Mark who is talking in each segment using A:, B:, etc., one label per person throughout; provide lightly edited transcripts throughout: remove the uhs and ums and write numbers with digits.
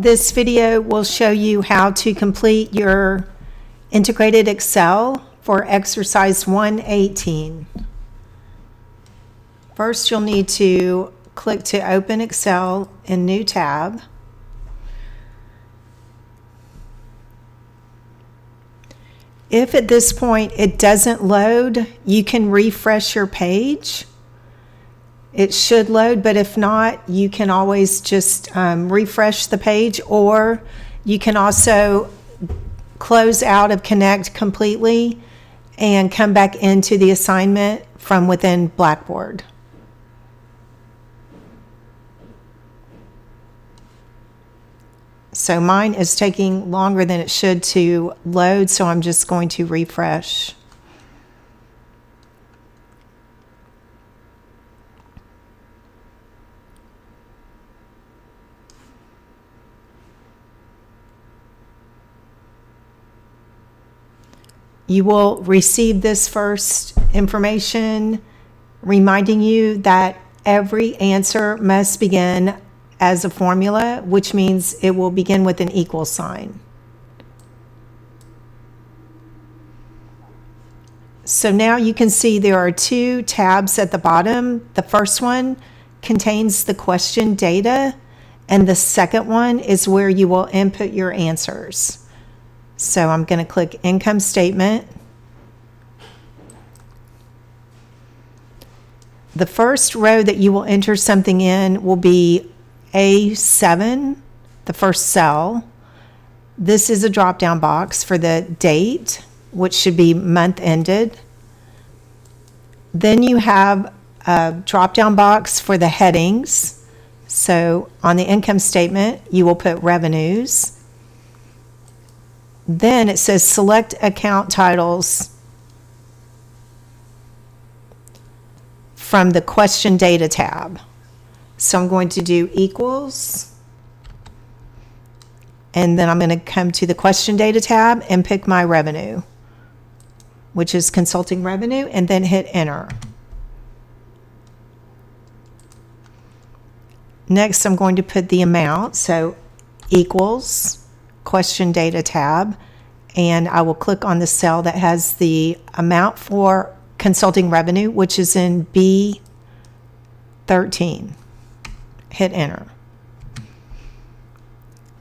A: This video will show you how to complete your integrated Excel for exercise 118. First, you'll need to click to open Excel in New tab. If at this point it doesn't load, you can refresh your page. It should load, but if not, you can always just refresh the page, or you can also close out of Connect completely and come back into the assignment from within Blackboard. So mine is taking longer than it should to load, so I'm just going to refresh. You will receive this first information reminding you that every answer must begin as a formula, which means it will begin with an equal sign. So now you can see there are two tabs at the bottom. The first one contains the question data, and the second one is where you will input your answers. So I'm going to click Income Statement. The first row that you will enter something in will be A7, the first cell. This is a drop-down box for the date, which should be month ended. Then you have a drop-down box for the headings. So on the income statement, you will put revenues. Then it says select account titles from the question data tab. So I'm going to do equals, and then I'm going to come to the question data tab and pick my revenue, which is consulting revenue, and then hit enter. Next, I'm going to put the amount, so equals, question data tab, and I will click on the cell that has the amount for consulting revenue, which is in B13. Hit enter.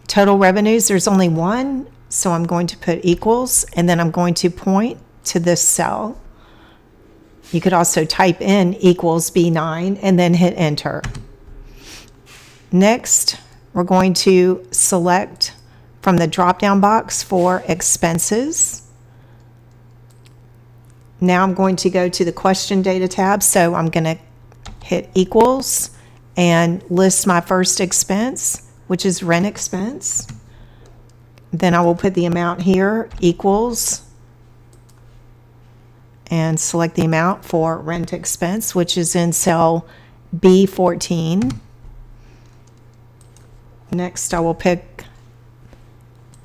A: Total revenues, there's only one, so I'm going to put equals, and then I'm going to point to this cell. You could also type in equals B9 and then hit enter. Next, we're going to select from the drop-down box for expenses. Now I'm going to go to the question data tab, so I'm going to hit equals and list my first expense, which is rent expense. Then I will put the amount here, equals, and select the amount for rent expense, which is in cell B14. Next, I will pick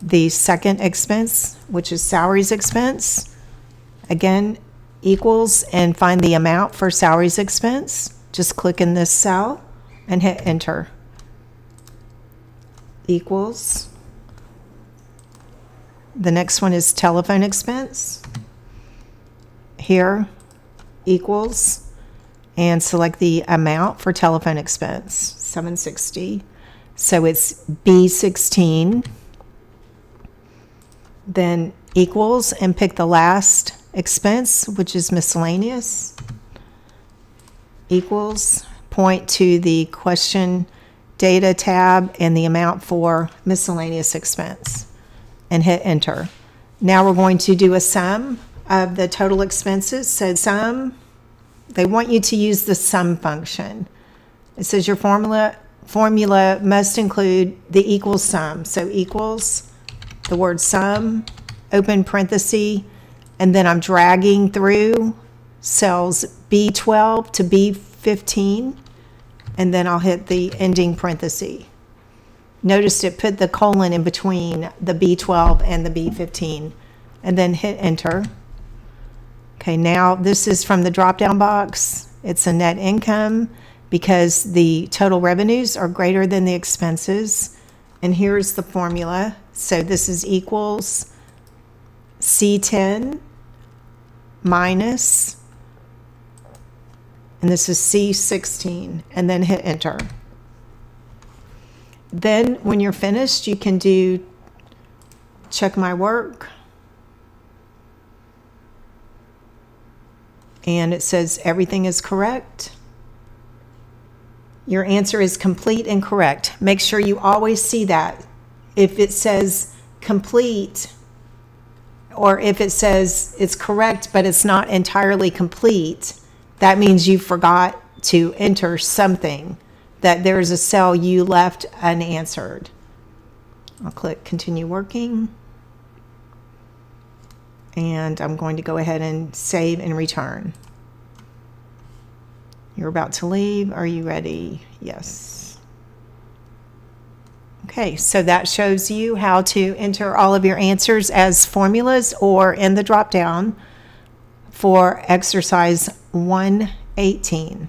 A: the second expense, which is salaries expense. Again, equals, and find the amount for salaries expense. Just click in this cell and hit enter. Equals. The next one is telephone expense. Here, equals, and select the amount for telephone expense, $760. So it's B16. Then equals, and pick the last expense, which is miscellaneous. Equals, point to the question data tab and the amount for miscellaneous expense, and hit enter. Now we're going to do a sum of the total expenses. So sum, they want you to use the sum function. It says your formula must include the equals sum. So equals, the word sum, open parenthesis, and then I'm dragging through cells B12 to B15, and then I'll hit the ending parenthesis. Notice it put the colon in between the B12 and the B15, and then hit enter. Okay, now this is from the drop-down box. It's a net income because the total revenues are greater than the expenses. And here's the formula. So this is equals C10 minus, and this is C16, and then hit enter. Then when you're finished, you can do check my work. And it says everything is correct. Your answer is complete and correct. Make sure you always see that. If it says complete, or if it says it's correct but it's not entirely complete, that means you forgot to enter something, that there's a cell you left unanswered. I'll click continue working. And I'm going to go ahead and save and return. You're about to leave. Are you ready? Yes. Okay, so that shows you how to enter all of your answers as formulas or in the drop down for exercise 118.